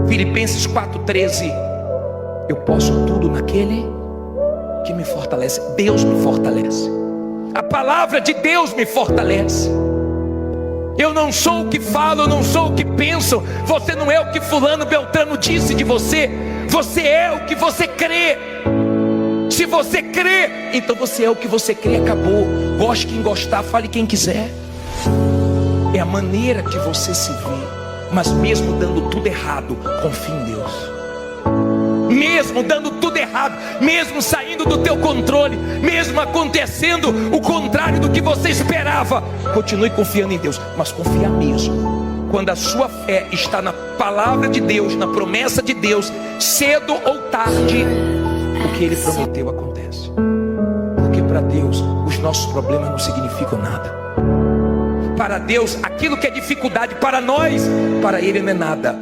Filipenses 4,13. Eu posso tudo naquele que me fortalece. Deus me fortalece. A palavra de Deus me fortalece. Eu não sou o que falo, eu não sou o que penso. Você não é o que fulano Beltrano disse de você. Você é o que você crê. Se você crê, então você é o que você crê, acabou. Goste quem gostar, fale quem quiser. É a maneira que você se vê. Mas mesmo dando tudo errado, confie em Deus. Mesmo dando tudo errado, mesmo saindo do teu controle, mesmo acontecendo o contrário do que você esperava, continue confiando em Deus, mas confia mesmo. Quando a sua fé está na palavra de Deus, na promessa de Deus, cedo ou tarde, o que Ele prometeu acontece. Porque para Deus, os nossos problemas não significam nada. Para Deus, aquilo que é dificuldade para nós, para Ele não é nada.